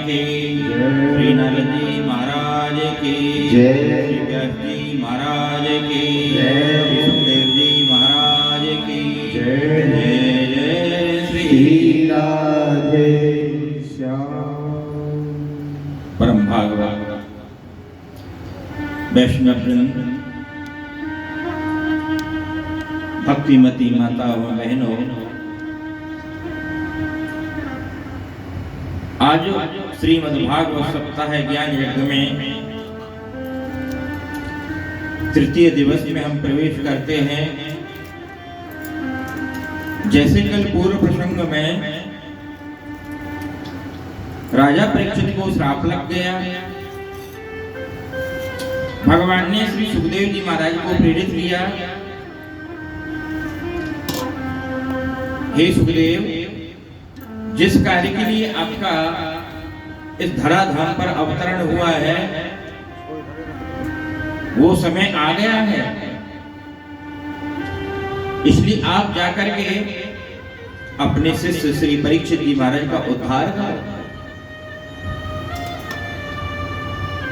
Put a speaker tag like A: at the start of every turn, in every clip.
A: की, श्री नारद जी महाराज की, श्री व्यास जी महाराज की, श्री सुखदेव जी महाराज की, जय जय श्री
B: राधे श्याम।
A: परम भागवत वैष्णव भक्तिमती माताओं बहनों, आज श्रीमद्भागवत सप्ताह ज्ञान यज्ञ में तृतीय दिवस में हम प्रवेश करते हैं। जैसे कल पूर्व प्रसंग में राजा परीक्षित को श्राप लग गया, भगवान ने श्री सुखदेव जी महाराज को प्रेरित किया, हे सुखदेव, जिस कार्य के लिए आपका इस धराधाम पर अवतरण हुआ है वो समय आ गया है, इसलिए आप जाकर के अपने शिष्य श्री परीक्षित जी महाराज का उद्धार करो।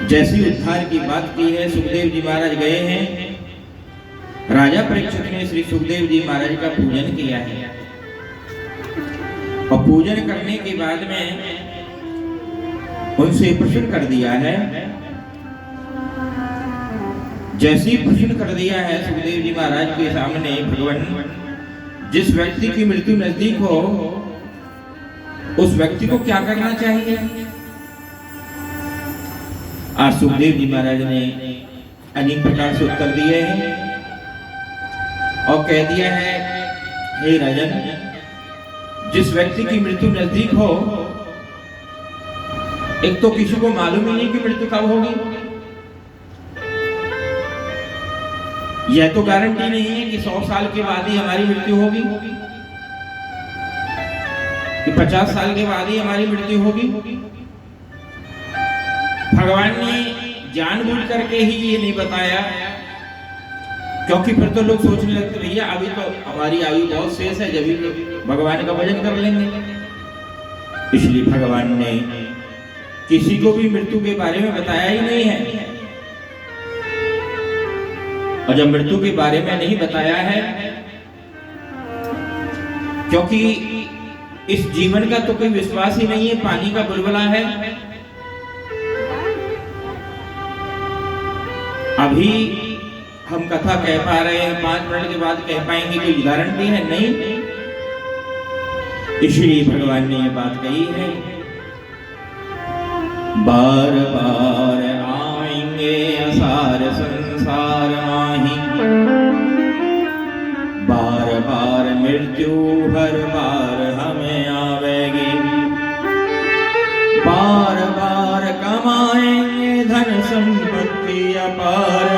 A: जैसी उद्धार की बात की है, सुखदेव जी महाराज गए हैं, राजा परीक्षित ने श्री सुखदेव जी महाराज का पूजन किया है और पूजन करने के बाद में उनसे प्रश्न कर दिया है। जैसे ही प्रश्न कर दिया है सुखदेव जी महाराज के सामने, भगवान, जिस व्यक्ति की मृत्यु नजदीक हो उस व्यक्ति को क्या करना चाहिए? आज सुखदेव जी महाराज ने अनेक प्रकार से उत्तर दिए हैं और कह दिया है, हे राजन, जिस व्यक्ति की मृत्यु नजदीक हो, एक तो किसी को मालूम ही नहीं कि मृत्यु कब होगी, यह तो गारंटी नहीं है कि 100 साल के बाद ही हमारी मृत्यु होगी, कि 50 साल के बाद ही हमारी मृत्यु होगी। भगवान ने जानबूझ करके ही ये नहीं बताया, क्योंकि फिर तो लोग सोचने लगते, भैया अभी तो हमारी आयु बहुत शेष है, जब भी भगवान का भजन कर लेंगे। इसलिए भगवान ने किसी को भी मृत्यु के बारे में बताया ही नहीं है, और जब मृत्यु के बारे में नहीं बताया है, क्योंकि इस जीवन का तो कोई विश्वास ही नहीं है, पानी का बुलबुला है। अभी हम कथा कह पा रहे हैं, 5 मिनट के बाद कह पाएंगे, कोई गारंटी है नहीं। इसलिए भगवान ने ये बात कही है, बार बार आएंगे असार संसार माही, बार बार मृत्यु हर बार हमें आवेगी, बार बार कमाएंगे धन संपत्ति अपार,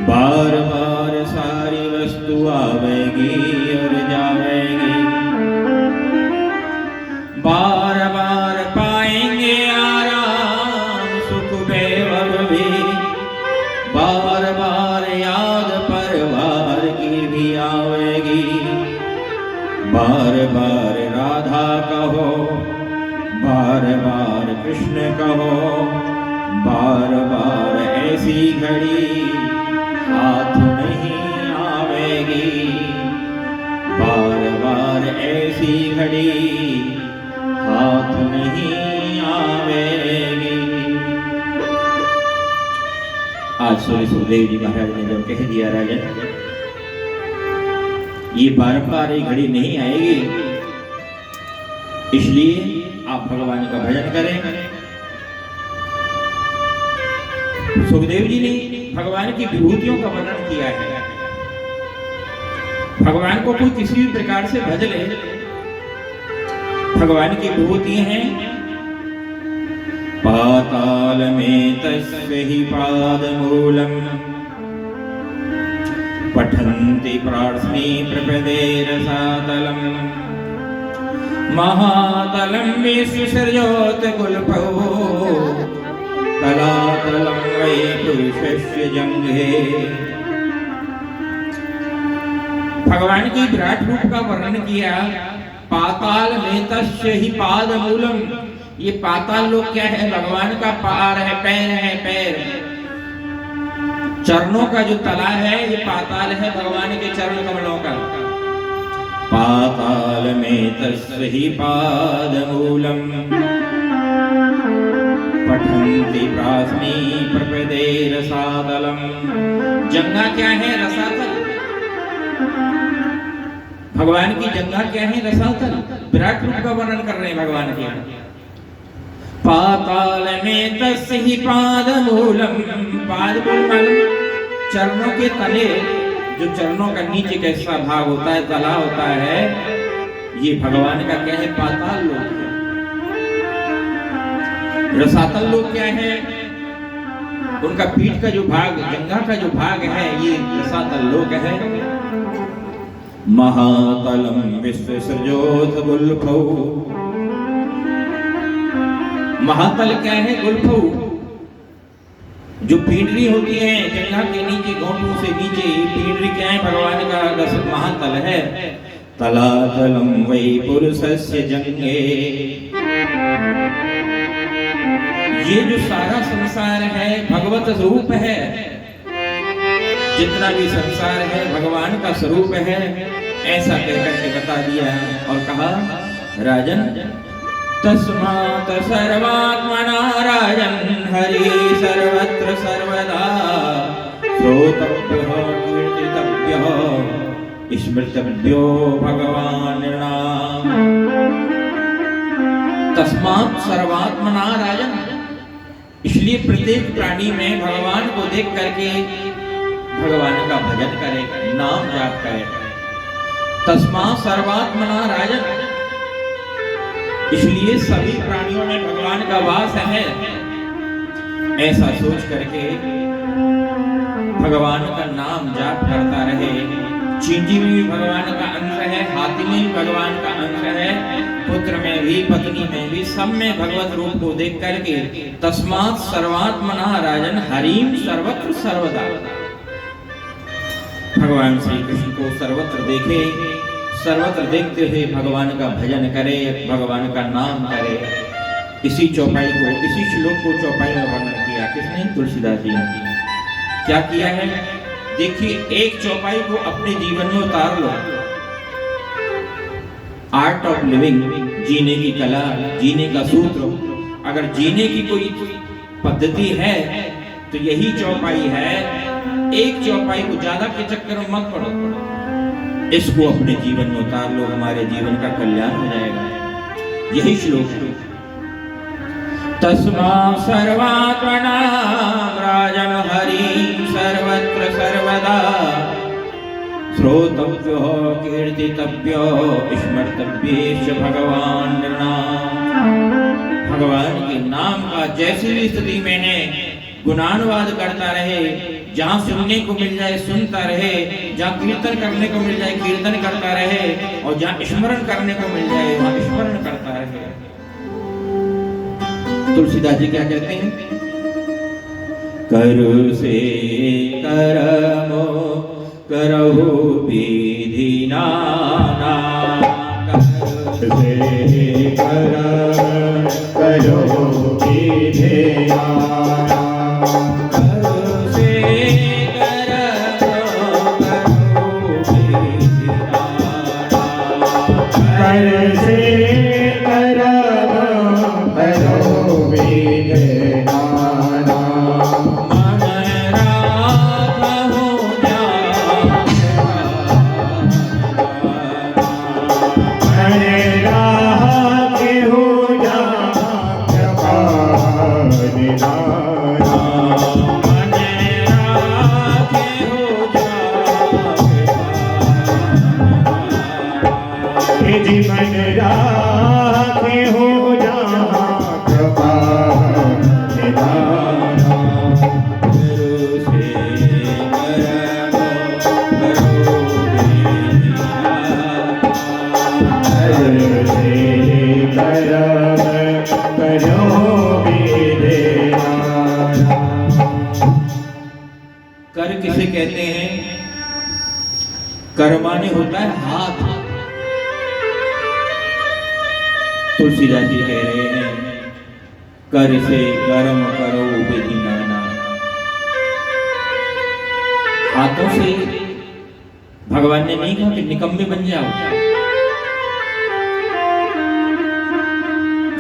A: बार बार सारी वस्तु आवेगी और जावेगी, बार बार पाएंगे आराम सुख वैभव भी, बार बार याद परिवार की भी आवेगी, बार बार राधा कहो, बार बार कृष्ण कहो, बार बार ऐसी घड़ी हाथ नहीं आवेगी, बार बार ऐसी घड़ी हाथ नहीं आवेगी। आज श्री सुखदेव जी महाराज ने जब कह दिया, राजन, ये बार बार ये घड़ी नहीं आएगी, इसलिए आप भगवान का भजन करें। सुखदेव जी ने भगवान की विभूतियों का वर्णन किया है। भगवान को कोई किसी भी प्रकार से भज ले, भगवान की विभूति हैं, पाताल में तस्य ही पाद मूलम, पठन्ति प्रार्थनी प्रपदे रसातलम, महातलम विश्वसर्जोत गुल्फो, तलातलम वै पुरुषस्य जंघे। भगवान की विराट रूप का वर्णन किया, पाताल में तस्य ही पाद मूलम, ये पाताल लोक क्या है? भगवान का पार है, पैर है, पैर। चरणों का जो तला है ये पाताल है, भगवान के चरण कमलों का। पाताल में तस्य ही पादमूलम पठन्ति प्रास्मी प्रपदे रसातलम। जंगा क्या है? रसातल। भगवान की जंगा क्या है? रसातल। विराट रूप का वर्णन कर रहे हैं भगवान के। पाताल में तस्य ही पादमूलम। पादमूल चरणों के तले, जो चरणों का नीचे कैसा भाग होता है, तला होता है, ये भगवान का क्या है? पाताल लोक है। रसातल लोक क्या है? उनका पीठ का जो भाग, जंघा का जो भाग है, ये रसातल लोक है। महातलम विश्वसृजोथ गुल्फौ। महातल क्या है? गुल्फौ। जो पीढ़ी होती है जंघा के नीचे, घोंटों से नीचे, पीढ़ी क्या है? भगवान का महातल है। तलातलम वै पुरुषस्य जंगे। ये जो सारा संसार है भगवत रूप है। जितना भी संसार है भगवान का स्वरूप है, ऐसा कहकर के बता दिया और कहा, राजन तस्मात् सर्वात्मना राजन हरि सर्वत्र सर्वदा श्रोतव्यः कीर्तितव्यः स्मृतव्यो भगवान् नाम। तस्मात् सर्वात्मना राजन, इसलिए प्रत्येक प्राणी में भगवान को देख करके भगवान का भजन करे, नाम जाप करे। तस्मात् सर्वात्मना राजन, इसलिए सभी प्राणियों में भगवान का वास है। ऐसा सोच करके भगवान का नाम जाप करता रहे। चींटी में भी भगवान का अंश है, हाथी में भी भगवान का अंश है, पुत्र में भी, पत्नी में भी, सब में भगवत रूप को देख करके तस्मात् सर्वात्मना राजन हरिम सर्वत्र सर्वदा। भगवान श्री कृष्ण को सर्वत्र देखे, सर्वत्र देखते हुए भगवान का भजन करे, भगवान का नाम करे। इसी चौपाई को, इसी श्लोक को चौपाई में वर्णन किया किसने? तुलसीदास जी ने। क्या किया है? देखिए, एक चौपाई को अपने जीवन में उतार लो। आर्ट ऑफ लिविंग, जीने की कला, जीने का सूत्र। अगर जीने की कोई पद्धति है तो यही चौपाई है। एक चौपाई को ज्यादा के चक्कर में मत पड़ो, इसको अपने जीवन में उतार लो, हमारे जीवन का कल्याण हो जाएगा। यही श्लोक है। तस्मात् सर्वात्मना राजन हरि सर्वत्र सर्वदा श्रोतव्यो कीर्तितव्यो स्मर्तव्येश भगवान् नाम। भगवान के नाम का जैसी भी स्थिति में है गुणानुवाद करता रहे, जहाँ सुनने को मिल जाए सुनता रहे, जहाँ कीर्तन करने को मिल जाए कीर्तन करता रहे, और जहाँ स्मरण करने को मिल जाए वहाँ स्मरण करता रहे। तुलसीदास जी क्या कहते हैं? करु से करमो करहु विधि नाना।
B: करु से करम करो विधि नाना।
A: कर किसे कहते हैं? कर माने होता है हाथ। तुलसीदास जी कह रहे हैं कर से कर्म करो विधि नाना। हाथों से भगवान ने नहीं कहा कि निकम्मे बन जाओ।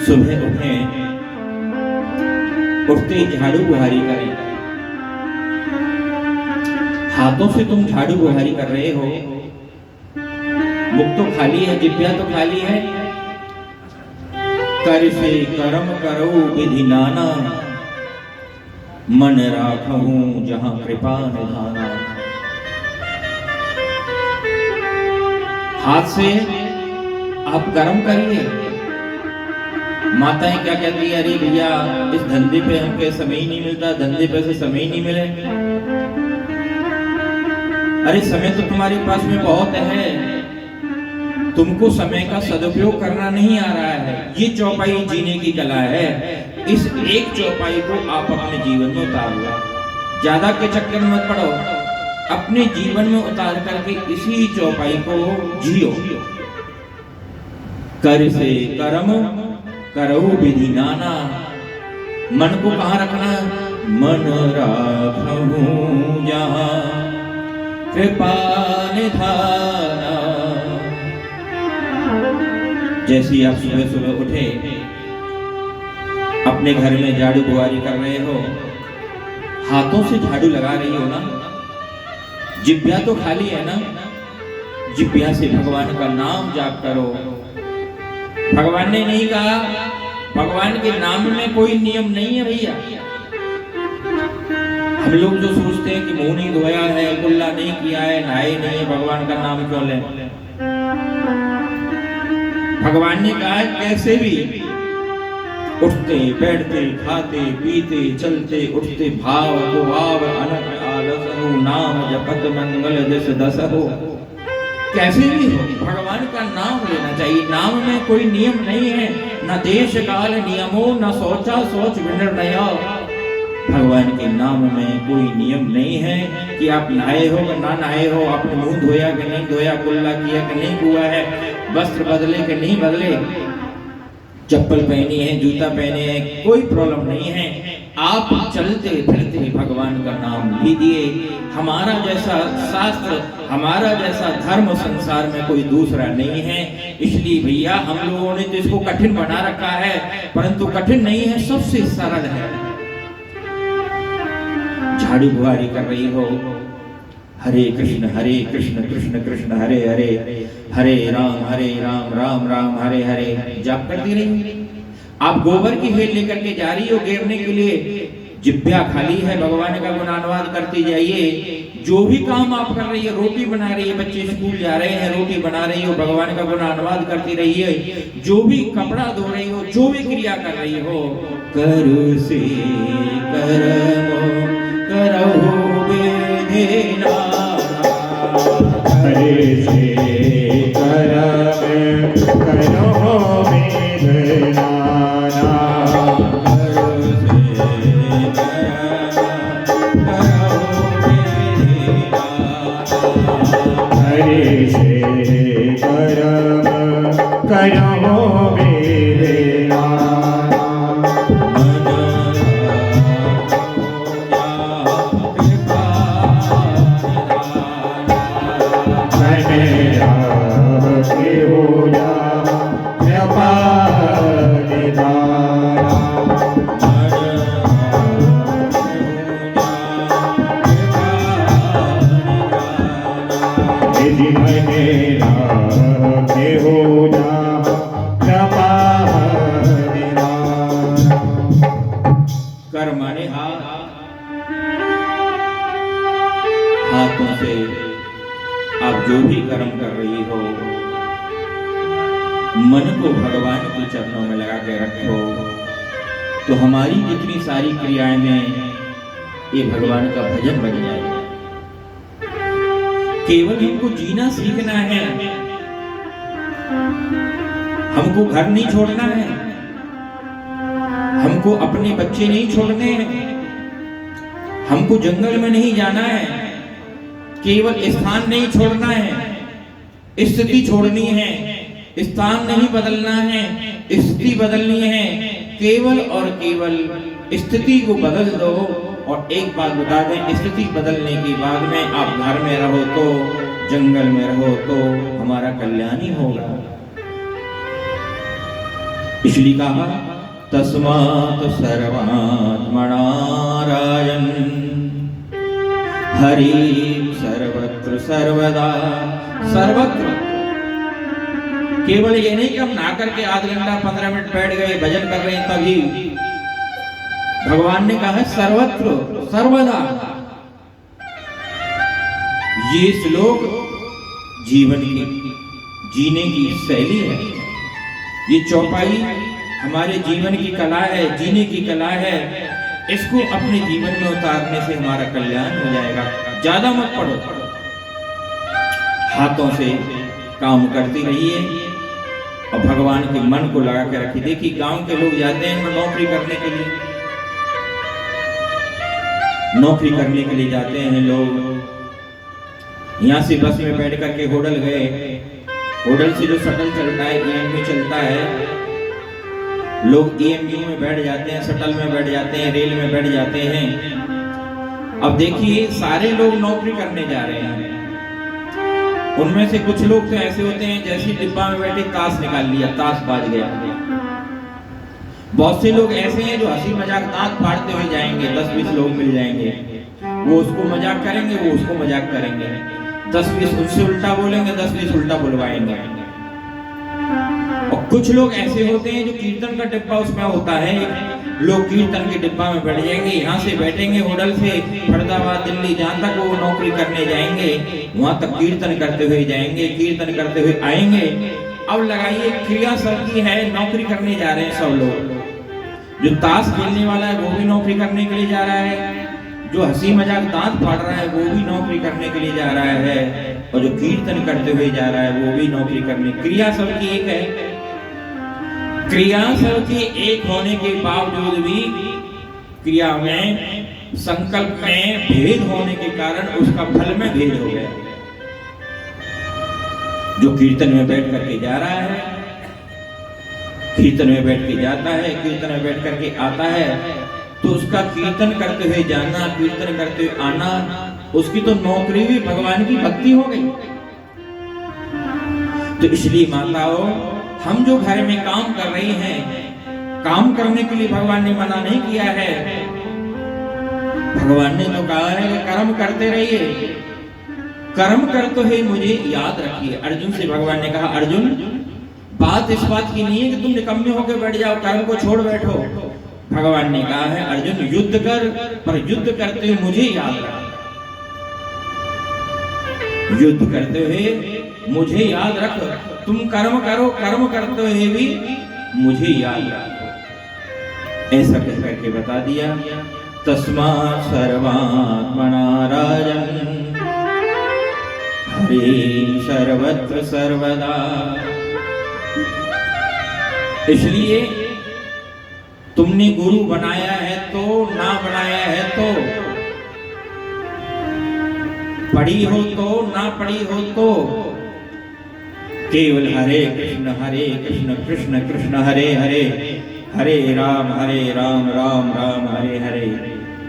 A: सुबह उठते ही झाड़ू बुहारी करें। हाथों से तुम झाड़ू बुहारी कर रहे हो, मुख तो खाली है, जिब्या तो खाली है। कर से कर्म करो विधि नाना, मन राखहूं जहां कृपा निधाना। हाथ से आप कर्म करिए। माताएं क्या कहती है, अरे भैया इस धंधे पे हमके समय ही नहीं मिलता, धंधे पे से समय ही नहीं मिले। अरे समय तो तुम्हारे पास में बहुत है, तुमको समय का सदुपयोग करना नहीं आ रहा है। ये चौपाई जीने की कला है। इस एक चौपाई को आप अपने जीवन में उतार लो। ज्यादा के चक्कर में मत पड़ो, अपने जीवन में उतार करके इसी चौपाई को जियो। कर से कर्म करो विधि नाना। मन को कहाँ रखना? मन राखहूं जहां कृपा निधाना। जैसे आप सुबह सुबह उठे, अपने घर में झाड़ू बुहारी कर रहे हो, हाथों से झाड़ू लगा रही हो ना, जिब्या तो खाली है ना, जिब्या से भगवान का नाम जाप करो। भगवान ने नहीं कहा, भगवान के नाम में कोई नियम नहीं है भैया। हम लोग जो सोचते हैं कि मुंह नहीं धोया है, कुल्ला नहीं किया है, नहाए नहीं है, भगवान का नाम क्यों लें? भगवान ने कहा कैसे भी उठते बैठते खाते पीते चलते उठते भाव को भाव अनक आलस हो, नाम जपत मंगल जस दस हो। कैसे भी हो भगवान का नाम लेना चाहिए। नाम में कोई नियम नहीं है, न देश काल नियमों, न सोचा सोच विनिर्णय। भगवान के नाम में कोई नियम नहीं है कि आप नहाए हो कि ना नहाए हो, आपने मुंह धोया कि नहीं धोया, कुल्ला किया कि नहीं हुआ है, वस्त्र बदले कि नहीं बदले, चप्पल पहनी है, जूता पहने हैं, कोई प्रॉब्लम नहीं है। आप चलते फिरते भगवान का नाम लीजिए। हमारा जैसा शास्त्र, हमारा जैसा धर्म संसार में कोई दूसरा नहीं है। इसलिए भैया हम लोगों ने तो इसको कठिन बना रखा है, परंतु कठिन नहीं है, सबसे सरल है। झाड़ू बुहारी कर रही हो, हरे कृष्ण कृष्ण कृष्ण हरे हरे, हरे राम राम राम हरे हरे जाप करती रही। आप गोबर की हेल लेकर के जा रही हो गिरने के लिए, जिब्या खाली है, भगवान का गुणानुवाद करती जाइए। जो भी काम आप कर रही है, रोटी बना रही है, बच्चे स्कूल जा रहे हैं, रोटी बना रही हो, भगवान का गुणानुवाद करती रहिए। जो भी कपड़ा धो रही हो, जो भी क्रिया कर रही हो, कर से कर्म करो विधि नाना।
B: हरे से कर्म करो विधि नाना। हरे से कर्म करो विधि नाना।
A: कर माने हाथों से आप जो भी कर्म कर रही हो, मन को भगवान के चरणों में लगा के रखो, तो हमारी जितनी सारी क्रियाएं में ये भगवान का भजन बन जाएगा। केवल हमको जीना सीखना है, हमको घर नहीं छोड़ना है, हमको अपने बच्चे नहीं छोड़ने हैं, हमको जंगल में नहीं जाना है, केवल स्थान नहीं छोड़ना है, स्थिति छोड़नी है। स्थान नहीं बदलना है, स्थिति बदलनी है। केवल और केवल स्थिति को बदल दो। और एक बात बता दें, स्थिति बदलने के बाद में आप घर में रहो तो, जंगल में रहो तो हमारा कल्याण ही होगा। इसलिए कहा तस्मात् सर्वात्मना राजन् हरि सर्वत्र सर्वदा। सर्वत्र, केवल ये नहीं कि हम नहा करके आध घंटा 15 मिनट बैठ गए भजन कर रहे हैं तभी। भगवान ने कहा है सर्वत्र सर्वदा। ये श्लोक जीवन की जीने की शैली है, ये चौपाई हमारे जीवन की कला है, जीने की कला है। इसको अपने जीवन में उतारने से हमारा कल्याण हो जाएगा। ज्यादा मत पढ़ो, हाथों से काम करते रहिए और भगवान के मन को लगा के रखिए। देखिए गांव के लोग जाते हैं नौकरी करने के लिए, नौकरी करने के लिए जाते हैं लोग। यहाँ से बस में बैठ करके होटल गए, होटल से जो शटल चलता है EMU चलता है, लोग EMU में बैठ जाते हैं, शटल में बैठ जाते हैं, रेल में बैठ जाते हैं। अब देखिए सारे लोग नौकरी करने जा रहे हैं, उनमें से कुछ लोग तो ऐसे होते हैं जैसे डिब्बा में बैठे ताश निकाल लिया, ताश बाज गया। बहुत से लोग ऐसे हैं जो हंसी मजाक दांत फाड़ते हुए जाएंगे, 10-20 लोग मिल जाएंगे, वो उसको मजाक करेंगे, वो उसको मजाक करेंगे, 10-20 उससे उल्टा बोलेंगे, 10-20 उल्टा बुलवाएंगे। और कुछ लोग ऐसे होते हैं जो कीर्तन का डिब्बा उसमें होता है, लोग कीर्तन के डिब्बा में बैठ जाएंगे, यहाँ से बैठेंगे होटल से फरीदाबाद दिल्ली जहाँ तक वो नौकरी करने जाएंगे वहां तक कीर्तन करते हुए जाएंगे, कीर्तन करते हुए आएंगे। अब लगाइए क्रिया सबकी है, नौकरी करने जा रहे हैं सब लोग। जो ताश खेलने वाला है वो भी नौकरी करने के लिए जा रहा है, जो हंसी मजाक दांत फाड़ रहा है वो भी नौकरी करने के लिए जा रहा है, और जो कीर्तन करते हुए जा रहा है वो भी नौकरी करने। क्रिया सबकी एक है, क्रिया सबकी एक होने के बावजूद भी क्रिया में संकल्प में भेद होने के कारण उसका फल में भेद हो गया। जो कीर्तन में बैठ करके जा रहा है, कीर्तन में बैठ के जाता है, कीर्तन में बैठ करके आता है, तो उसका कीर्तन करते हुए जाना, कीर्तन करते हुए आना, उसकी तो नौकरी भी भगवान की भक्ति हो गई। तो इसलिए माताओं, हम जो घर में काम कर रही हैं, काम करने के लिए भगवान ने मना नहीं किया है। भगवान ने तो कहा है कि कर्म करते रहिए, कर्म करते हुए मुझे याद रखिए। अर्जुन से भगवान ने कहा, अर्जुन बात इस बात की नहीं है कि तुम निकम्मे होकर बैठ जाओ, कर्म को छोड़ बैठो। भगवान ने कहा है, अर्जुन युद्ध कर, पर युद्ध करते हुए मुझे याद रख। युद्ध करते हुए मुझे याद रख। तुम कर्म करो, कर्म करते हुए भी मुझे याद रखो। ऐसा कह करके बता दिया। तस्मात् सर्वात्मना राजन् हरि सर्वत्र सर्वदा। इसलिए तुमने गुरु बनाया है तो, ना बनाया है तो, पढ़ी हो तो, ना पढ़ी हो तो, केवल हरे कृष्ण कृष्ण कृष्ण हरे हरे, हरे राम राम राम हरे हरे,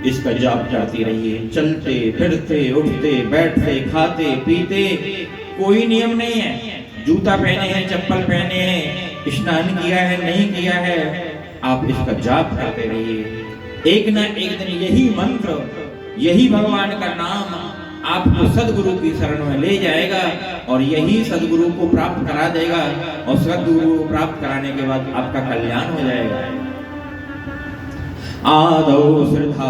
A: इसका जाप करती रहिए। चलते फिरते उठते बैठते खाते पीते कोई नियम नहीं है। जूता पहने हैं, चप्पल पहने हैं, स्नान किया है नहीं किया है, आप इसका जाप करते रहिए। एक ना एक दिन यही मंत्र, यही भगवान का नाम आपको सदगुरु की शरण में ले जाएगा और यही सदगुरु को प्राप्त करा देगा। और सदगुरु को प्राप्त कराने के बाद आपका कल्याण हो जाएगा। आदौ श्रद्धा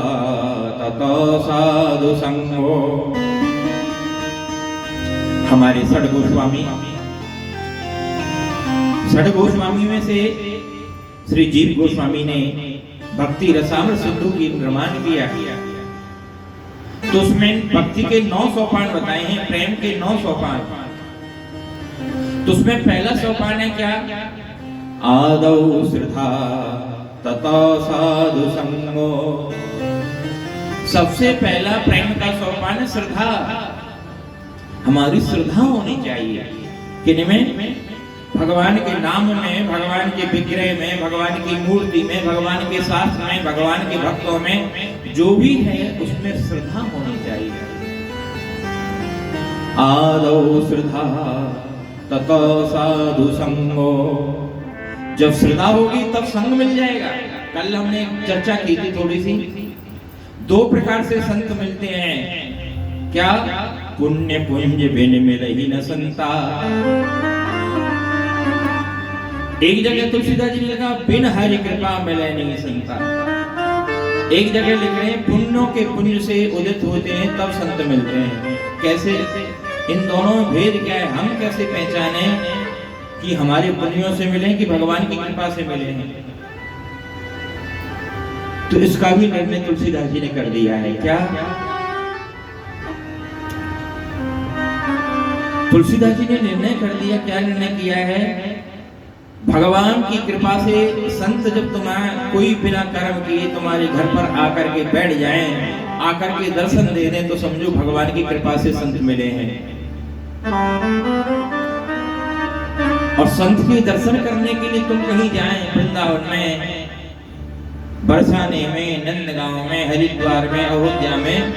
A: ततो साधु संगो। हमारे षड गोस्वामी में से श्री जीव गोस्वामी ने भक्ति रसामृत सिंधु की निर्माण किया। तो उसमें भक्ति के 9 सोपान बताए हैं, प्रेम के 9 सोपान। तो उसमें पहला सोपान है क्या? आदौ श्रद्धा ततो साधु संगो। सबसे पहला प्रेम का सोपान है श्रद्धा। हमारी श्रद्धा होनी चाहिए किनमें? भगवान के नाम में, भगवान के विग्रह में, भगवान की मूर्ति में, भगवान के शास्त्र में, भगवान के भक्तों में जो भी है उसमें श्रद्धा होनी चाहिए। आदौ श्रद्धा ततो साधु संगो। जब श्रद्धा होगी तब संग मिल जाएगा। कल हमने चर्चा की थी थोड़ी सी। दो प्रकार से संत मिलते हैं। क्या? पुण्य पुंज बिन मिलहि न संता। एक जगह तुलसीदास जी ने लिखा बिन हरि कृपा मिले नहीं संता। एक जगह लिख रहे हैं पुण्यों के पुण्य से उदित होते हैं तब संत मिलते हैं। कैसे? इन दोनों में भेद क्या है? हम कैसे पहचाने कि हमारे पुण्यों से मिले कि भगवान की कृपा से मिले हैं? तो इसका भी निर्णय तुलसीदास जी ने कर दिया है। क्या? तुलसीदास जी ने निर्णय कर दिया। क्या निर्णय किया है? भगवान की कृपा से संत जब तुम्हारा कोई बिना कर्म किए तुम्हारे घर पर आकर के बैठ जाएं, आकर के दर्शन दे दें, तो समझो भगवान की कृपा से संत मिले हैं। और संत के दर्शन करने के लिए तुम कहीं जाएं, वृंदावन में, बरसाने में, नंदगांव में, हरिद्वार में, अयोध्या में,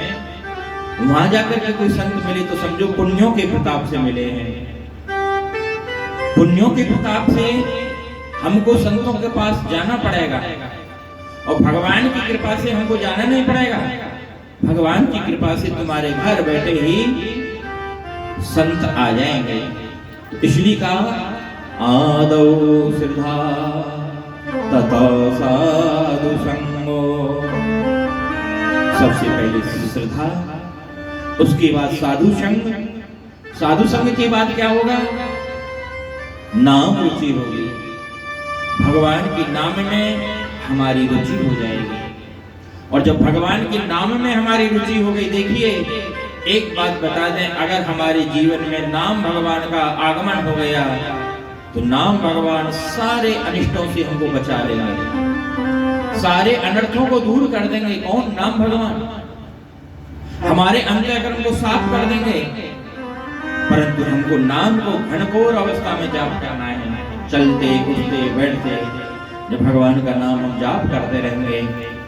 A: वहां जाकर के कोई संत मिले तो समझो पुण्यों के प्रताप से मिले हैं। पुण्यों के प्रताप से हमको संतों के पास जाना पड़ेगा और भगवान की कृपा से हमको जाना नहीं पड़ेगा। भगवान की कृपा से तुम्हारे घर बैठे ही संत आ जाएंगे। इसलिए कहा आदौ श्रद्धा ततो साधु संगो। सबसे पहले श्रद्धा, उसके बाद साधु संग। साधु संग के बाद क्या होगा? नाम रुचि होगी। भगवान के नाम में हमारी रुचि हो जाएगी। और जब भगवान के नाम में हमारी रुचि हो गई, देखिए एक बात बता दें, अगर हमारे जीवन में नाम भगवान का आगमन हो गया तो नाम भगवान सारे अनिष्टों से हमको बचा लेंगे, सारे अनर्थों को दूर कर देंगे। कौन? नाम भगवान। हमारे अंतःकरण को साफ कर देंगे। परंतु हमको नाम को घनघोर अवस्था में जाप करना है। चलते उठते बैठते जब भगवान का नाम हम जाप करते रहेंगे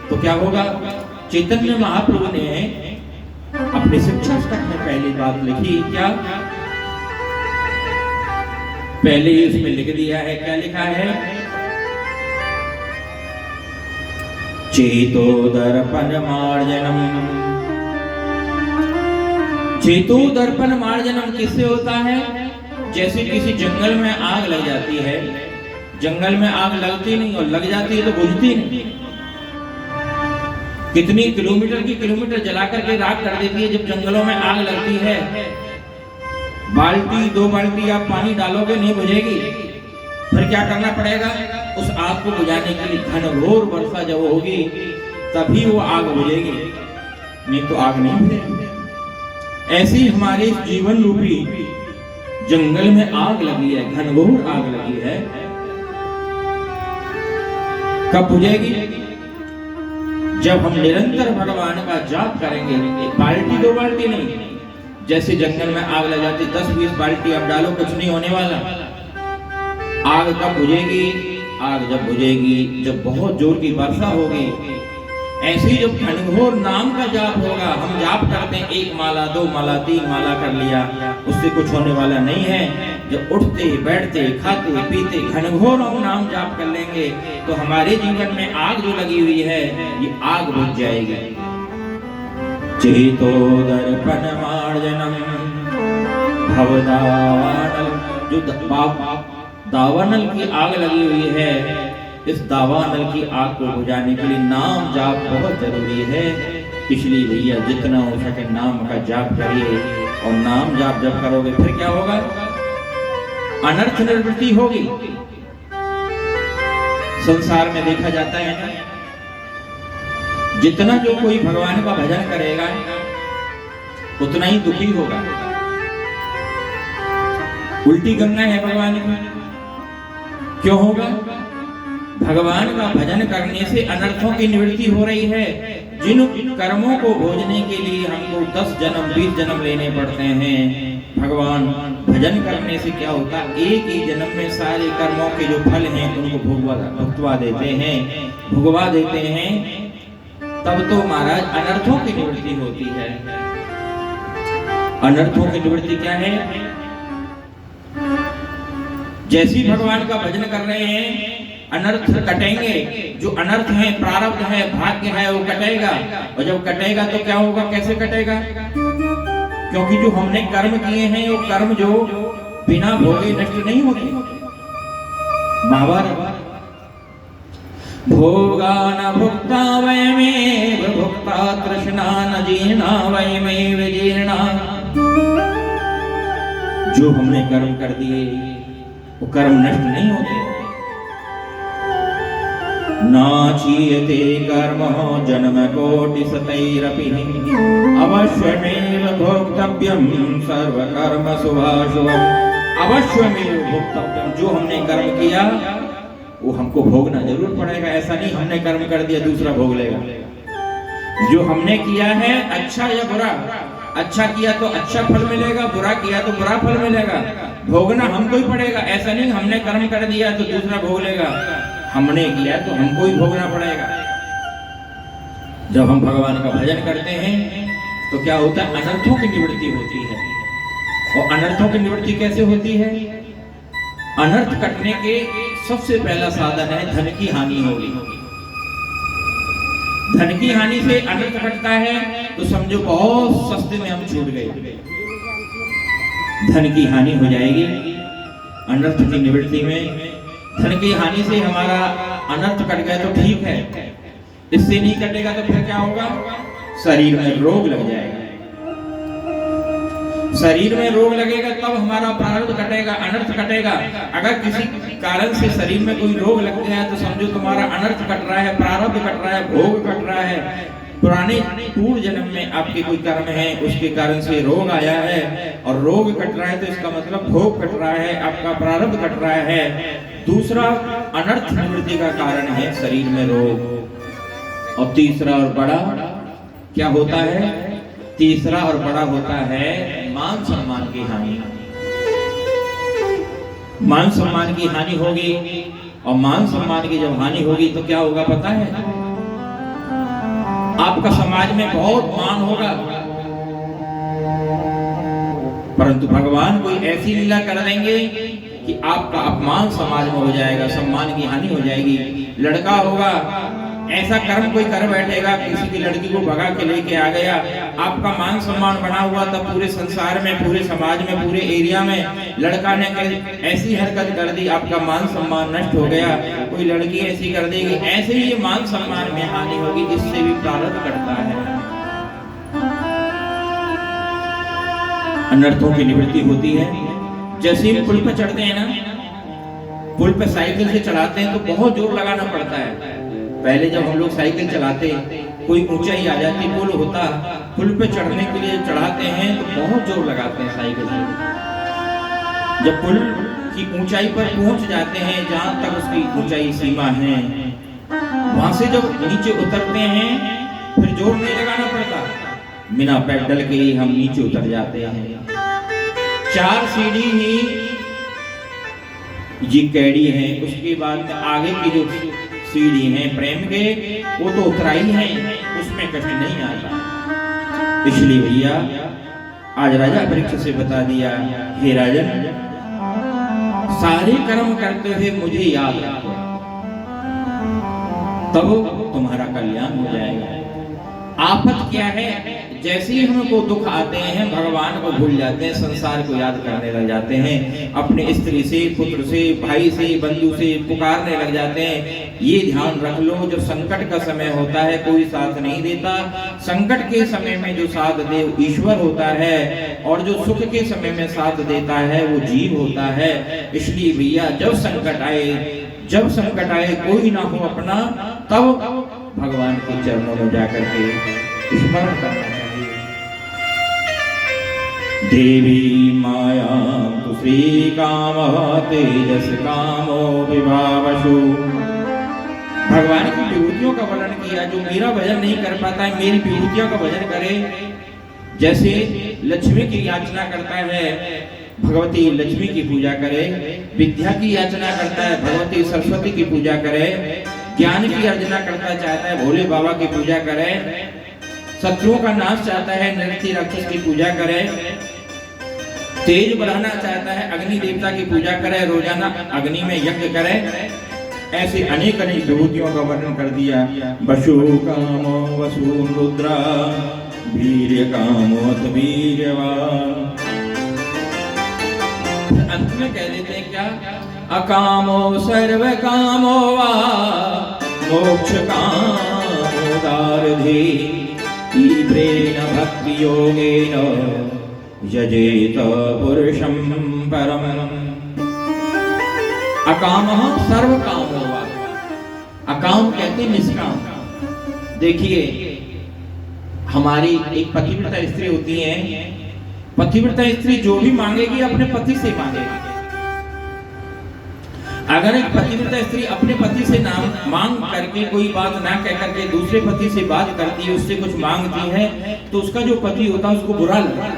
A: तो क्या होगा? चैतन्य महाप्रभु ने अपनी शिक्षा स्टक में पहली बात लिखी। क्या? पहले ही उसमें लिख दिया है। क्या लिखा है? चेतो दर्पण मार्जनम। चेतो दर्पण मार्जनम किससे होता है? जैसे किसी जंगल में आग लग जाती है, जंगल में आग लगती नहीं और लग जाती है तो बुझती नहीं। कितनी किलोमीटर की किलोमीटर जलाकर के राख कर देती है। जब जंगलों में आग लगती है, बाल्टी 2 बाल्टी आप पानी डालोगे नहीं बुझेगी। फिर क्या करना पड़ेगा? उस आग को बुझाने के लिए घनघोर वर्षा जब होगी तभी वो आग बुझेगी, नहीं तो आग नहीं बुझेगी। ऐसी हमारे जीवन रूपी जंगल में आग लगी है, घनघोर आग लगी है। कब बुझेगी? जब हम निरंतर भगवान का जाप करेंगे। 1 बाल्टी 2 बाल्टी नहीं। जैसे जंगल में आग लग जाती, 10-20 बाल्टी आप डालो, कुछ नहीं होने वाला। आग कब बुझेगी? आग जब बुझेगी जब बहुत जोर की वर्षा होगी। ऐसे ही जब घनघोर नाम का जाप होगा, हम जाप करते हैं 1 माला 2 माला 3 माला कर लिया, उससे कुछ होने वाला नहीं है। जब उठते बैठते खाते पीते घनघोर हम नाम जाप कर लेंगे तो हमारे जीवन में आग जो लगी हुई है ये आग बुझ जाएगी। चेतो दर्पण मार्जनम भवदावानल। जो दावानल की आग लगी हुई है, इस दावानल की आग को बुझाने के लिए नाम जाप बहुत जरूरी है। इसलिए भैया जितना हो सके नाम का जाप करिए। और नाम जाप जब करोगे फिर क्या होगा? अनर्थ निवृत्ति होगी। संसार में देखा जाता है ना, जितना जो कोई भगवान का भजन करेगा उतना ही दुखी होगा। उल्टी गंगा है भगवान की। क्यों होगा? भगवान का भजन करने से अनर्थों की निवृत्ति हो रही है। जिन कर्मों को भोजने के लिए हमको 10 जन्म 20 जन्म लेने पड़ते हैं, भगवान भजन करने से क्या होता है, एक ही जन्म में सारे कर्मों के जो फल हैं उनको भुगवा देते हैं, भुगवा देते हैं। तब तो महाराज अनर्थों की निवृत्ति होती है। अनर्थों की निवृत्ति क्या है? जैसी भगवान का भजन कर रहे हैं अनर्थ कटेंगे। जो अनर्थ है, प्रारब्ध है, भाग्य है, वो कटेगा। और जब कटेगा तो क्या होगा, कैसे कटेगा? क्योंकि जो हमने कर्म किए हैं वो कर्म जो बिना भोगे नष्ट नहीं होते। महाभारत भोगा न भुक्ता वयमेव भुक्ता तृष्णा न जीर्णा वयमेव जीर्णा। जो हमने कर्म कर दिए वो कर्म नष्ट नहीं होते। नाचीयते कर्म जन्म कोटि सतैरपि अवश्यमेव भोक्तव्यम सर्व कर्म शुभाशुभम। अवश्यमेव भोक्तव्यम, जो हमने कर्म किया वो हमको भोगना जरूर पड़ेगा। ऐसा नहीं हमने कर्म कर दिया दूसरा भोग लेगा। जो हमने किया है अच्छा या बुरा, अच्छा किया तो अच्छा फल मिलेगा, बुरा किया तो बुरा फल मिलेगा। भोगना हमको ही पड़ेगा। ऐसा नहीं हमने कर्म कर दिया तो दूसरा भोग लेगा। हमने किया तो हमको ही भोगना पड़ेगा। जब हम भगवान का भजन करते हैं तो क्या होता है, अनर्थों की निवृत्ति होती है। और अनर्थों की निवृत्ति कैसे होती है? अनर्थ कटने के सबसे पहला साधन है धन की हानि होगी। धन की हानि से अनर्थ कटता है तो समझो बहुत सस्ते में हम छूट गए। धन की हानि हो जाएगी अनर्थ की निवृत्ति में। धन की हानि से हमारा अनर्थ कट गया तो ठीक है, इससे नहीं कटेगा तो फिर क्या होगा, शरीर में रोग लग जाएगा। शरीर में रोग लगेगा तब हमारा प्रारब्ध कटेगा, अनर्थ कटेगा। अगर किसी कारण से शरीर में कोई रोग लग गया तो समझो तुम्हारा अनर्थ कट रहा है, प्रारब्ध कट रहा है, भोग कट रहा है। पुराने पूर्व जन्म में आपके कोई कर्म है उसके कारण से रोग आया है और रोग कट रहा है तो इसका मतलब भोग कट रहा है, आपका प्रारब्ध कट रहा है। दूसरा अनर्थ निवृत्ति का कारण है शरीर में रोग। और तीसरा और बड़ा क्या होता है? तीसरा और बड़ा होता है मान सम्मान की हानि। मान सम्मान की हानि होगी और मान सम्मान की जब हानि होगी तो क्या होगा पता है? आपका समाज में बहुत मान होगा, परंतु भगवान कोई ऐसी लीला कर देंगे कि आपका अपमान समाज में हो जाएगा, सम्मान की हानि हो जाएगी। लड़का होगा, ऐसा कर्म कोई कर बैठेगा, किसी की लड़की को भगा के लेके आ गया, आपका मान सम्मान बना हुआ था पूरे संसार में, पूरे समाज में, पूरे एरिया में। लड़का ने ऐसी हरकत कर दी, आपका मान सम्मान नष्ट हो गया। कोई लड़की ऐसी कर देगी, ऐसे ही ये मान सम्मान में हानि होगी, जिससे भी प्रारब्ध करता है। अनर्थों की निवृत्ति होती है। जैसे हम पुल पर चढ़ते हैं ना, पुल पे साइकिल से चढ़ाते हैं तो बहुत जोर लगाना पड़ता है। पहले जब हम लोग साइकिल चलाते, कोई ऊंचाई आ जाती, पुल होता, पुल पे चढ़ने के लिए चढ़ाते हैं तो बहुत जोर लगाते हैं साइकिल से। जब पुल की ऊंचाई पर पहुंच जाते हैं, जहां तक उसकी ऊंचाई सीमा है, वहां से जब नीचे उतरते हैं फिर जोर नहीं लगाना पड़ता, बिना पैडल के ही हम नीचे उतर जाते हैं। 4 सीढ़ी ही जी कैडी है, उसके बाद आगे की जो सीढ़ी है प्रेम के, वो तो उतराई है, उसमें कष्ट नहीं आता। इसलिए भैया आज राजा परीक्षित से बता दिया, हे राजन, सारे कर्म करते हुए मुझे याद रखो, तब तुम्हारा कल्याण हो जाएगा। आफत क्या है? जैसे ही हमको दुख आते हैं भगवान को भूल जाते हैं, संसार को याद करने लग जाते हैं, अपने स्त्री से, पुत्र से, भाई से, बंधु से पुकारने लग जाते हैं। ये ध्यान रख लो, जब संकट का समय होता है कोई साथ नहीं देता। संकट के समय में जो साथ दे वो ईश्वर होता है, और जो सुख के समय में साथ देता है वो जीव होता है। इसलिए भैया जब संकट आए कोई ना हो अपना, तब भगवान के चरणों में जाकर के स्मरण करना चाहिए। देवी माया तु श्री काम तेजस कामो विभावशु। भगवान की विभूतियों का वर्णन किया, जो मेरा भजन नहीं कर पाता है मेरी विभूतियों का भजन करे। जैसे लक्ष्मी की याचना करता है, भगवती लक्ष्मी की पूजा करे, विद्या की याचना करता है, भगवती सरस्वती की पूजा करे, ज्ञान की अर्चना करता चाहता है, भोले बाबा की पूजा करे, शत्रुओं का नाश चाहता है, नृत्य राक्षस की पूजा करे, तेज बढ़ाना चाहता है, अग्नि देवता की पूजा करे, रोजाना अग्नि में यज्ञ करे। ऐसे अनेक अनेक विभूतियों का वर्णन कर दिया। वसु कामो वसु रुद्रा वीर्य कामोत वीर्यवान। अंत में कह देते हैं क्या? अकामो सर्व कामो वा मोक्ष कामो दारधि तीव्रेण भक्ति योगेन यजेत पुरुषं परम। अकामः सर्व कामो वा। अकाम कहते निष्काम। देखिए हमारी एक पतिव्रता स्त्री होती है, पतिव्रता स्त्री जो भी मांगेगी अपने पति से मांगेगी। अगर एक पतिव्रता स्त्री अपने पति से नाम मांग करके कोई बात ना कह करके दूसरे पति से बात करती है, उससे कुछ मांगती है, तो उसका जो पति होता है उसको बुरा लगता है।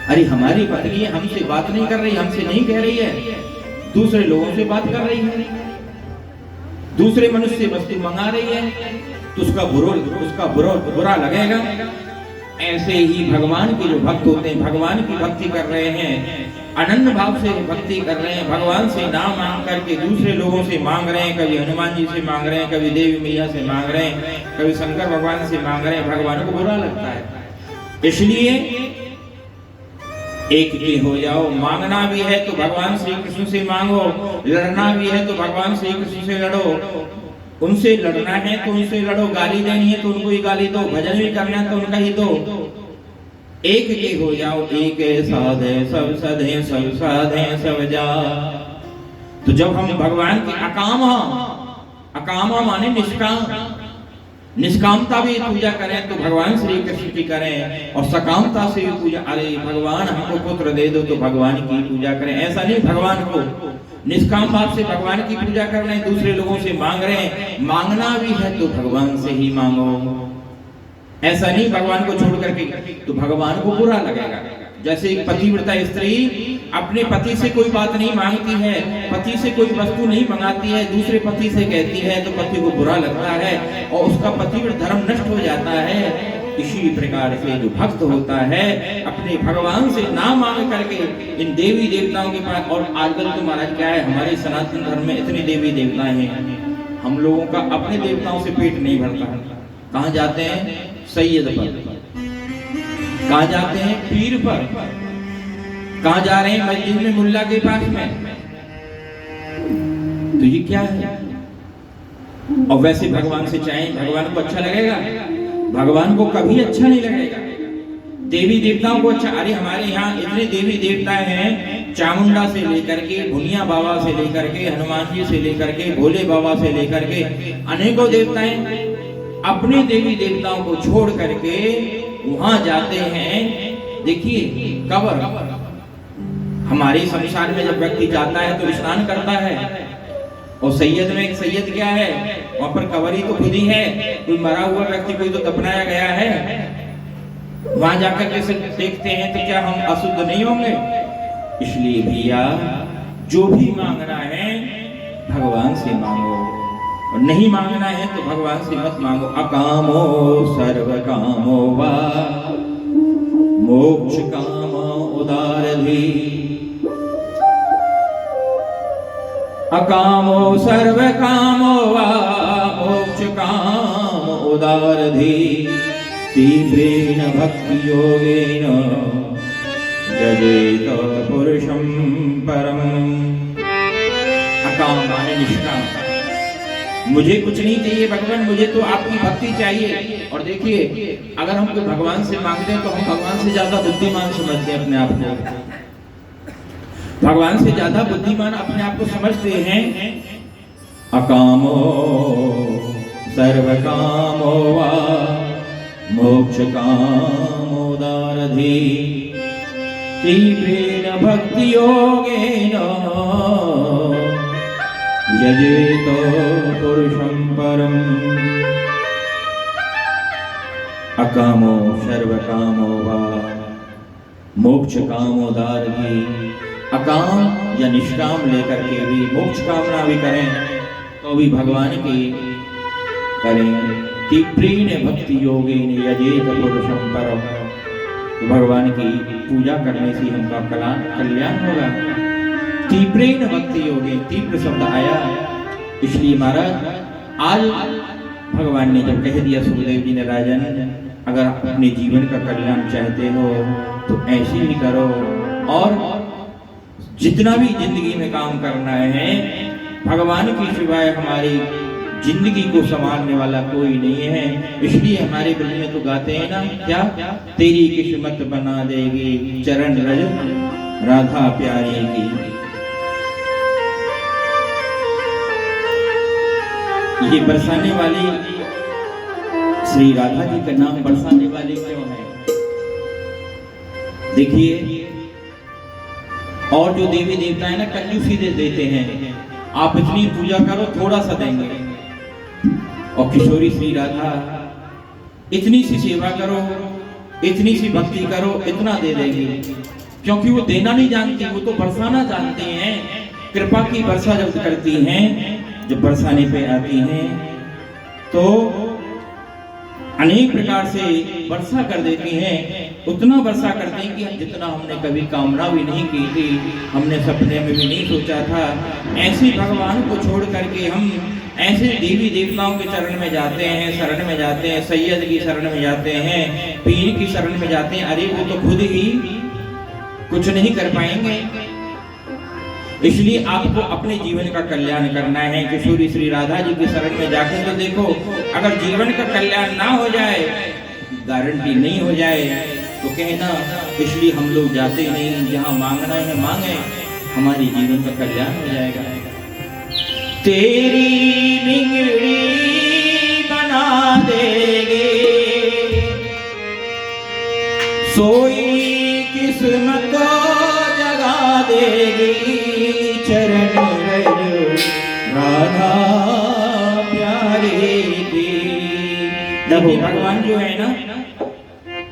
A: अरे हमारी पत्नी हमसे बात नहीं कर रही, हमसे नहीं कह रही है, दूसरे लोगों से बात कर रही है, दूसरे मनुष्य से वस्तु मंगा रही है, तो उसका बुरा लगेगा। ऐसे ही भगवान के जो भक्त होते हैं, भगवान की भक्ति कर रहे हैं, अनन्य भाव से भक्ति कर रहे हैं, भगवान से नाम मांग करके दूसरे लोगों से मांग रहे हैं, कभी हनुमान जी से मांग रहे हैं, कभी देवी मैया से मांग रहे हैं, कभी शंकर भगवान से मांग रहे हैं, भगवान को बुरा लगता है। इसलिए एक के हो जाओ। मांगना भी है तो भगवान श्री कृष्ण से मांगो, लड़ना भी है तो भगवान श्री कृष्ण से लड़ो। उनसे लड़ना है तो उनसे लड़ो, गाली देनी है तो उनको ही गाली दो, भजन भी करना है तो उनका ही दो। एक के हो जाओ, एक साधे सब सधे, सब साधे सब जा। तो जब हम भगवान के अकाम माने निष्काम, निष्कामता भी पूजा करें तो भगवान श्री कृष्ण की करें, और सकामता से भी पूजा, अरे भगवान हमको पुत्र दे दो तो भगवान की पूजा करें। ऐसा नहीं, भगवान को निष्काम भाव से भगवान की पूजा कर रहे हैं, दूसरे लोगों से मांग रहे हैं। मांगना भी है तो भगवान से ही मांगो। ऐसा नहीं भगवान को छोड़ करके, तो भगवान को बुरा लगेगा। जैसे एक पतिव्रता स्त्री अपने पति से कोई बात नहीं मांगती है, पति से कोई वस्तु नहीं मंगाती है, दूसरे पति से कहती है तो पति को बुरा लगता है और उसका पतिव्रत धर्म नष्ट हो जाता है। इसी प्रकार से जो भक्त होता है अपने भगवान से नाम मांग करके इन देवी देवताओं के पास, और आजकल तो महाराज क्या है, हमारे सनातन धर्म में इतनी देवी देवताएं हैं, हम लोगों का अपने देवताओं से पेट नहीं भरता। कहाँ जाते हैं? सैयद पर। कहाँ जाते हैं? पीर पर। कहाँ जा रहे हैं? मस्जिद में मुल्ला के पास में। तो ये क्या है? और वैसे भगवान से चाहें, भगवान को अच्छा लगेगा? भगवान को कभी अच्छा नहीं लगेगा। देवी देवताओं को अच्छा, अरे हमारे यहाँ इतने देवी देवता हैं, चामुंडा से लेकर के, भुनिया बाबा से लेकर के, हनुमान जी से लेकर के, भोले बाबा से लेकर के अनेकों देवताएं, अपने देवी देवताओं को छोड़ करके वहां जाते हैं। देखिए कब्र, हमारे संसार में जब व्यक्ति जाता है तो स्नान करता है, और सैयद में एक सैयद क्या है, वहां पर कब्र ही तो खुद ही है, कोई मरा हुआ व्यक्ति कोई तो दफनाया गया है। वहां जाकर के देखते हैं तो क्या हम अशुद्ध नहीं होंगे? इसलिए भैया जो भी मांगना है भगवान से मांगो, और नहीं मांगना है तो भगवान से मत मांगो। अकामो सर्व कामो वा मोक्ष कामो उदारधि। अकामो सर्व कामो वा मोक्ष कामो उदारधि तीव्रेण भक्ति योगेन यजेत पुरुषं परम। अकाम माने निष्काम, मुझे कुछ नहीं चाहिए भगवान, मुझे तो आपकी भक्ति चाहिए। और देखिए अगर हम कोई भगवान से मांगते हैं तो हम भगवान से ज्यादा बुद्धिमान समझते हैं अपने आप को, भगवान से ज्यादा बुद्धिमान अपने आप को समझते हैं। अकामो सर्व कामो वा मोक्ष कामोदारधि तीव्रेण भक्ति योगेन यजेत पुरुषं परम। अकामो सर्वकामो वा मोक्ष कामो दारगी। अकाम या निष्काम लेकर के भी मोक्ष कामना भी करें तो भी भगवान की करें। तीव्रीण भक्ति योगेन यजेत पुरुषं परम। तो भगवान की पूजा करने से हमका कल्याण होगा। तीव्रीण भक्ति योगेन, तीव्र शब्द आया, इसलिए महाराज आज भगवान ने जब कह दिया सुखदेव जी ने, राजन अगर अपने जीवन का कल्याण चाहते हो तो ऐसे ही करो, और जितना भी जिंदगी में काम करना है भगवान के सिवाय हमारी जिंदगी को संभालने वाला कोई नहीं है। इसलिए हमारे ब्रज में तो गाते हैं ना, क्या तेरी किस्मत बना देगी चरण रज राधा प्यारी की। ये बरसाने वाली श्री राधा जी का नाम बरसाने वाली क्यों है? देखिए, और जो देवी देवता है ना कंजूसी दे देते हैं, आप इतनी पूजा करो थोड़ा सा देंगे, और किशोरी श्री राधा इतनी सी सेवा करो, इतनी सी भक्ति करो, इतना दे देंगे, क्योंकि वो देना नहीं जानती, वो तो बरसाना जानते हैं। कृपा की वर्षा जब करती हैं, जब बरसाने पे आती हैं तो अनेक प्रकार से वर्षा कर देती हैं। उतना वर्षा करते हैं कि जितना हमने कभी कामना भी नहीं की थी, हमने सपने में भी नहीं सोचा था। ऐसे भगवान को छोड़ करके हम ऐसे देवी देवताओं के चरण में जाते हैं, शरण में जाते हैं, सैयद की शरण में जाते हैं, पीर की शरण में जाते हैं। अरे वो तो खुद ही कुछ नहीं कर पाएंगे। इसलिए आपको अपने जीवन का कल्याण करना है। किशोरी श्री राधा जी की शरण में जाकर तो देखो, अगर जीवन का कल्याण ना हो जाए, गारंटी नहीं हो जाए तो कहना, इसलिए हम लोग जाते नहीं, जहाँ मांगना है मांगे, हमारे जीवन का कल्याण हो जाएगा। तेरी बिगड़ी बना देगी सोई किस्मत जगा देगी चरण रज राधा प्यारे की। देखो भगवान जो है ना,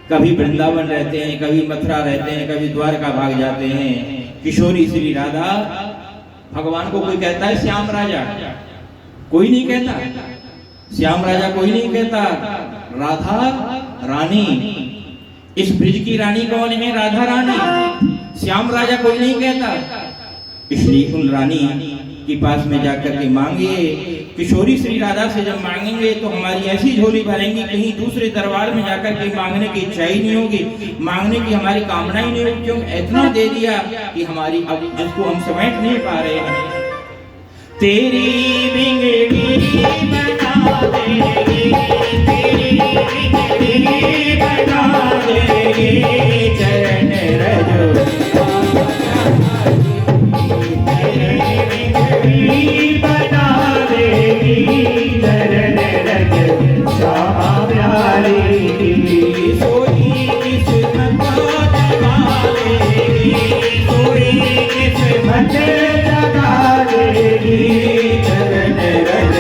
A: कभी वृंदावन रहते हैं, कभी मथुरा रहते हैं, कभी द्वारका भाग जाते हैं। किशोरी श्री राधा, भगवान को कोई कहता है श्याम राजा? कोई नहीं कहता। श्याम राजा कोई नहीं कहता। राधा रानी, इस ब्रिज की रानी कौन है? राधा रानी। श्याम राजा कोई नहीं कहता। इसलिए उन रानी के पास में जाकर के मांगिए। किशोरी श्री राधा से जब मांगेंगे तो हमारी ऐसी झोली भरेंगी, कहीं दूसरे दरबार में जाकर के मांगने की इच्छा ही नहीं होगी, मांगने की हमारी कामना ही नहीं होगी। क्यों? इतना दे दिया कि हमारी अब जिसको हम समेट नहीं पा रहे हैं। तेरी बिगड़ी बना देगी, तेरी बिगड़ी बना देगी चरण रज बना देगी चरण रज श्यामा प्यारी की। सोई किस्मत जगा देगी, सोई किस्मत जगा देगी चरण रज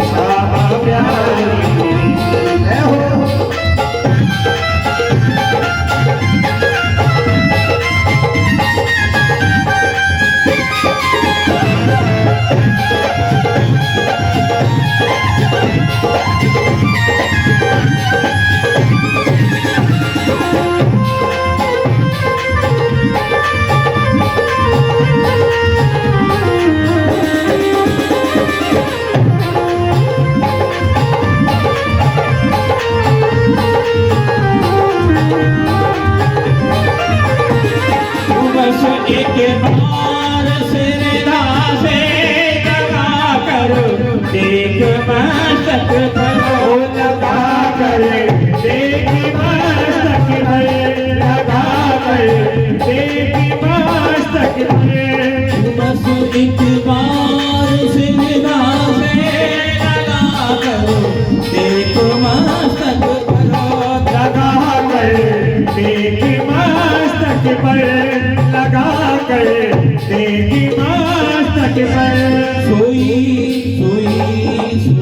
A: श्यामा प्यारी सोई सोई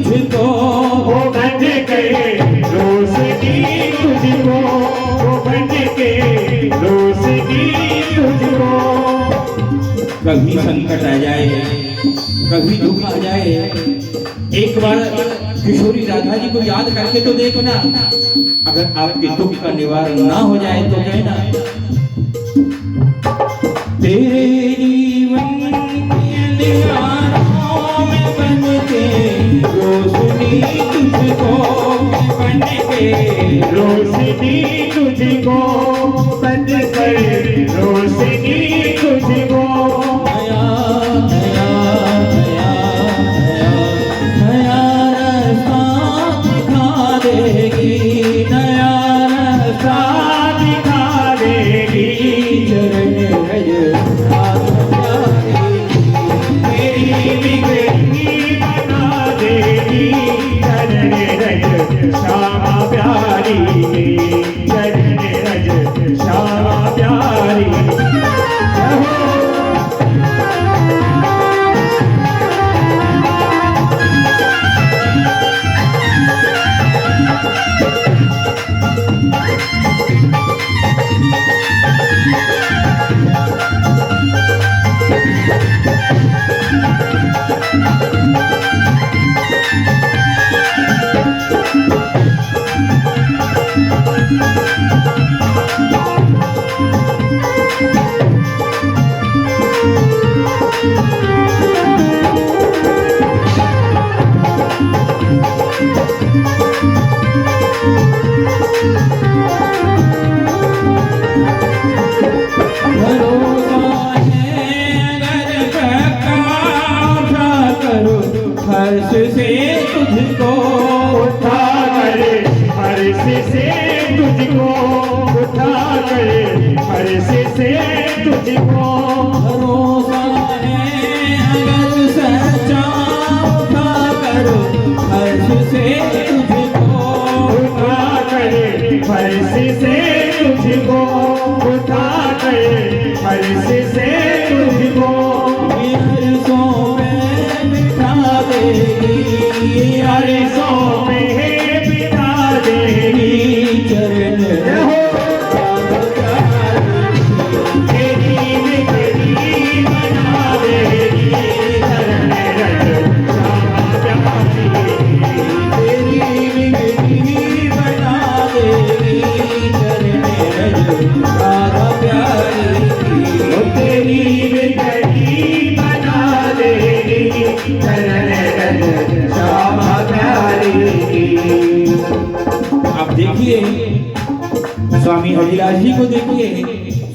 A: तुझको,
B: वो बन के रोशनी तुझको, वो बन के रोशनी तुझको।
A: कभी संकट आ जाए, कभी दुख आ जाए, एक बार किशोरी राधा जी को याद करके तो देखो ना। अगर आपके दुख का निवारण ना हो जाए तो कहना, तेरे जीवन के अंधियारों में बन के रोशनी तुझको, बन के
B: रोशनी तुझको, बन कर रोशनी तुझको।
A: नया नया नया नया नया रास्ता दिखा देगी, नया रास्ता
B: दिखा देगी,
A: चरण रज
B: तेरी बिगड़ी बना देगी, चरण रज श्यामा प्यारी, चरण रज श्यामा प्यारी।
A: हर्ष से तुझको,
B: उठा कर हर्ष से तुझको, उठा कर हर्ष से तुझको।
A: भरोसा है अगर सच्चा, उठा कर हर्ष से तुझको,
B: उठा कर हर्ष से तुझको, उठा कर हर्ष से तुझको।
A: हर्षों में बिठा देगी,
B: हर्षों में बिठा देगी,
A: चरण
B: तेरी बिगड़ी बना देगी, चरण रज श्यामा प्यारी,
A: तेरी बिगड़ी बना देगी, चरण रज राधा प्यारी।
B: वो तेरी बिगड़ी बना देगी, चरण रज श्यामा प्यारी।
A: आप देखिए स्वामी हरिदास जी को देखिए,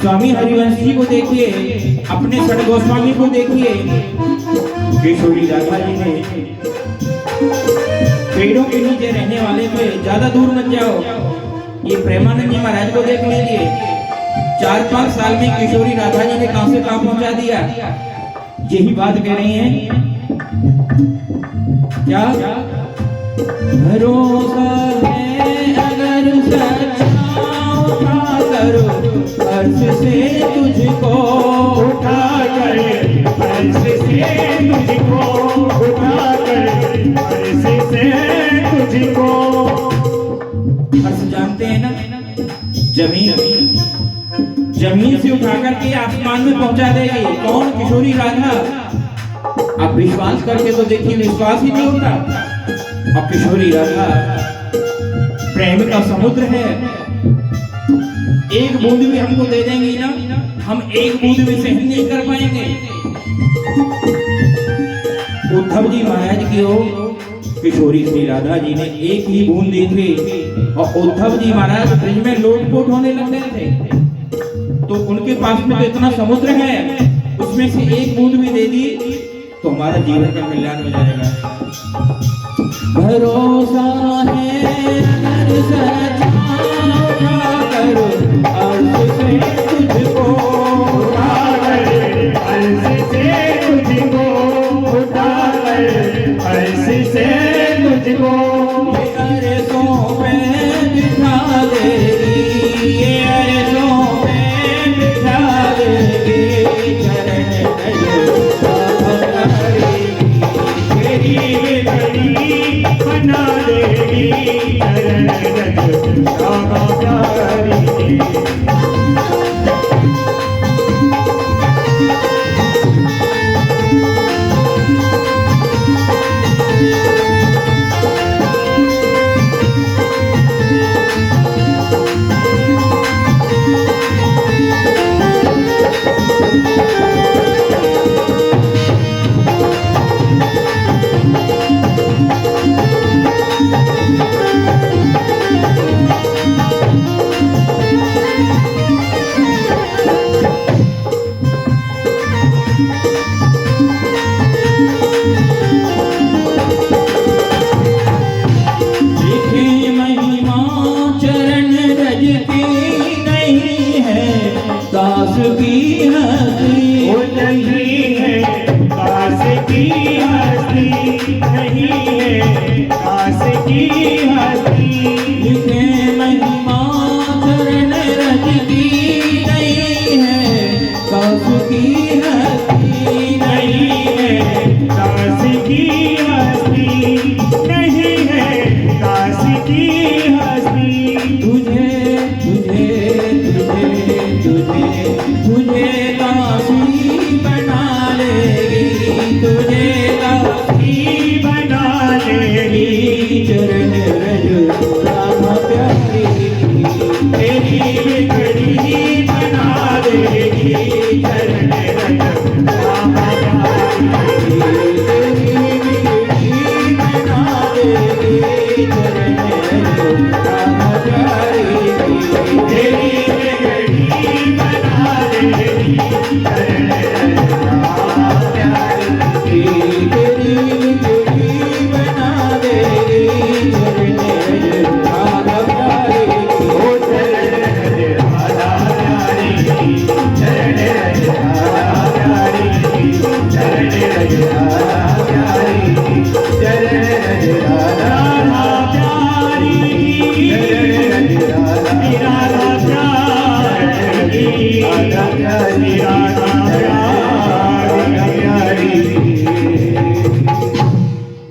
A: स्वामी हरिवंश जी को देखिए, अपने सठ गोस्वामी को देखिए। किशोरी राधा जी ने पेड़ों के नीचे रहने वाले थे, ज्यादा दूर मत जाओ, ये प्रेमानंद जी महाराज को देख लीजिए। 4-5 साल में किशोरी राधा जी ने कहां से कहां पहुंचा दिया। यही बात कह रही हैं क्या, भरोसा है अगर सच्चा, उठा करो हर्ष से तुझको,
B: उठा कर हर्ष से तुझको, उठा कर हर्ष से तुझको।
A: हर्ष जानते हैं ना, जमीन, जमीन से उठा करके आसमान में पहुंचा देगी। कौन? किशोरी राधा। आप विश्वास करके तो देखिए, विश्वास ही नहीं होता। और किशोरी राधा प्रेम का समुद्र है। एक बूंद भी हमको दे देंगी ना, हम एक बूंद भी सहन नहीं कर पाएंगे। उद्धव जी महाराज की हो, किशोरी श्री राधा जी ने एक ही बूंद दी थी और उद्धव जी महाराज ब्रिज में लोटपोट होने लग गए थे। तो उनके पास में तो इतना समुद्र है, उसमें से एक बूंद भी दे दी तो हमारा जीवन का कल्याण हो जाएगा। भरोसा है अगर सच्चा, उठा करो अर्श से तुझको,
B: उठा कर हर्ष से तुझको, उठा कर हर्ष से तुझको।
A: ये अरसों पे बिठा देगी, ये अरसों पे बिठा देगी, चरण रज तेरी बिगड़ी
B: चरण रज श्यामा प्यारी।
A: दास की हस्ती
B: वो नहीं है, दास की हस्ती नहीं है, दास की हस्ती।
A: लिखे महिमा चरण रज की नहीं है, दास की हस्ती
B: नहीं है, दास की हस्ती नहीं है, दास की हस्ती।
A: तुझे तुझे तुझे तुझे तुझे दासी बना लेगी, तुझे दासी
B: बना लेगी।
A: चरण रज श्यामा प्यारी,
B: तेरी बिगड़ी बना देगी, चरण रज श्यामा प्यारी।
A: तेरी बिगड़ी बना देगी, चरण रज श्यामा प्यारी।
B: तेरी बिगड़ी बना देगी, चरण रज श्यामा प्यारी।
A: तेरी बिगड़ी बना देगी, चरण रज श्यामा प्यारी।
B: ओ चरण रज राधा प्यारी, चरण रज राधा प्यारी, चरण रज राधा प्यारी, चरण रज राधा प्यारी, चरण रज राधा प्यारी, राधा प्यारी, राधा प्यारी।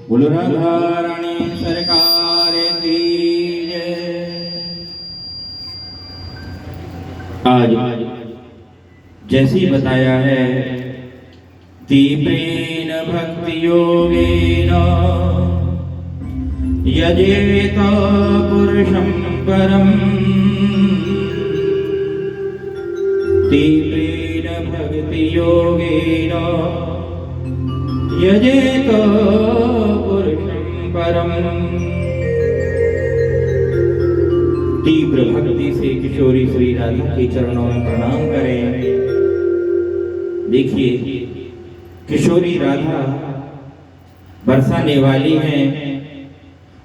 A: बोलो राधा रानी सरकार की जय। आज जैसी बताया है, तीव्रेण भक्ति योगेन यजेत पुरुषं परम, तीव्रेण भक्ति योगेन यजेत पुरुषं परम। तीव्र भक्ति से किशोरी श्री राधा के चरणों में प्रणाम करें। देखिए, किशोरी राधा बरसाने वाली हैं,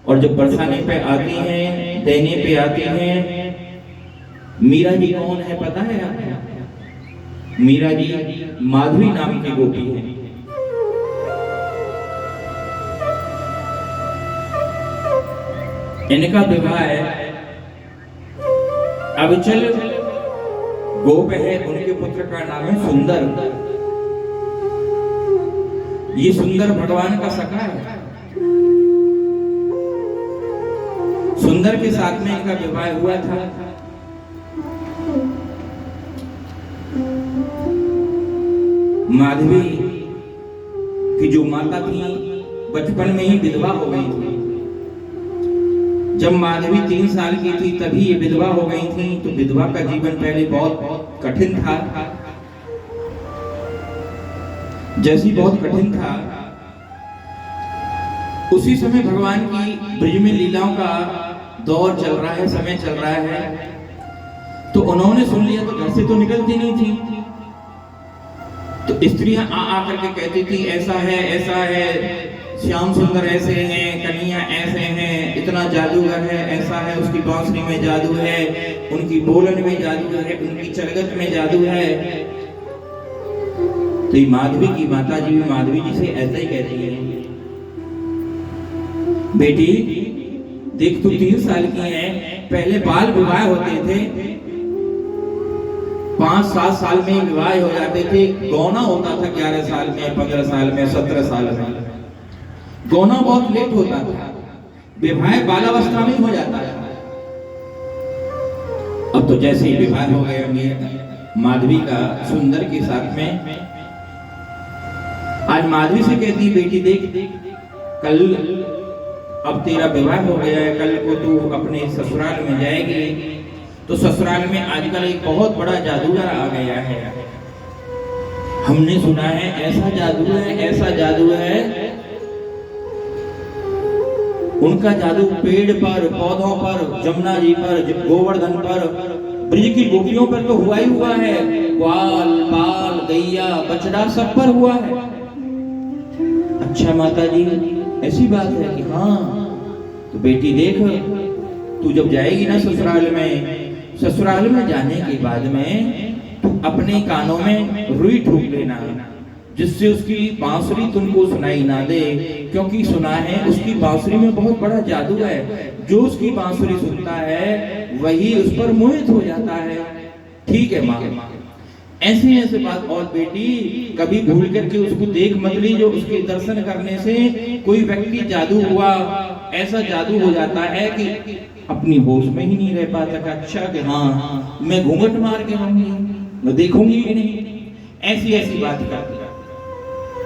A: और जब बरसाने पे आती हैं, देने पे आती हैं। मीरा जी कौन है पता है आपको? मीरा जी माधवी नाम की गोपी है। इनका विवाह है, अविचल गोप है, उनके पुत्र का नाम है सुंदर। ये सुंदर भगवान का सखा है। सुंदर के साथ में इनका विवाह हुआ था। माधवी की जो माता थी, बचपन में ही विधवा हो गई थी। जब माधवी 3 साल की थी तभी ये विधवा हो गई थी। तो विधवा का जीवन पहले बहुत कठिन था। जैसी बहुत कठिन था, उसी समय भगवान की ब्रज में लीलाओं का दौर चल रहा है, समय चल रहा है। तो उन्होंने सुन लिया, तो घर से तो निकलती नहीं थी। तो स्त्रियां आ करके कहती थी, ऐसा है, श्याम सुंदर ऐसे हैं, कन्हैया ऐसे हैं, इतना जादूगर है, ऐसा है, उसकी बांसुरी में जादू है, उनकी बोलन में जादू है, उनकी चरगत में जादू है। तो ये माधवी की माता जी भी माधवी जी से ऐसा ही कहती है, बेटी देख तू 3 साल की है, पहले बाल विवाह होते थे, 5-7 साल में विवाह हो जाते थे। गौना होता था 11 साल में, 15 साल में, 17 साल में। गौना बहुत लेट होता था। विवाह बालावस्था में हो जाता है। अब तो जैसे ही विवाह हो गया माधवी का सुंदर के साथ में, आज माधवी से कहती बेटी देख कल अब तेरा विवाह हो गया है, कल को तू अपने ससुराल में जाएगी, तो ससुराल में आजकल एक बहुत बड़ा जादूगर आ गया है। हमने सुना है ऐसा जादू है, ऐसा जादू है, उनका जादू पेड़ पर, पौधों पर, जमुना जी पर, गोवर्धन पर, ब्रज की गोपियों पर तो हुआ ही हुआ है, ग्वाल पाल गैया बछड़ा सब पर हुआ है। अच्छा माता जी ऐसी बात है कि हाँ, तो बेटी देख तू जब जाएगी ना ससुराल में, ससुराल में जाने के बाद में तू अपने कानों में रुई ठूक लेना, जिससे उसकी बांसुरी तुमको सुनाई ना दे, क्योंकि सुना है उसकी बांसुरी में बहुत बड़ा जादू है, जो उसकी बांसुरी सुनता है वही उस पर मोहित हो जाता है। ठीक है माँ, ऐसे ऐसे बात। और बेटी कभी भूल करके उसको देख मत ली जो उसके दर्शन करने से कोई व्यक्ति जादू हुआ, ऐसा जादू हो जाता है कि अपनी होश में ही नहीं रह पाता कि अच्छा कि हाँ मैं घूंघट मार के रहूंगी, मैं देखूंगी ही नहीं, ऐसी ऐसी बात करती।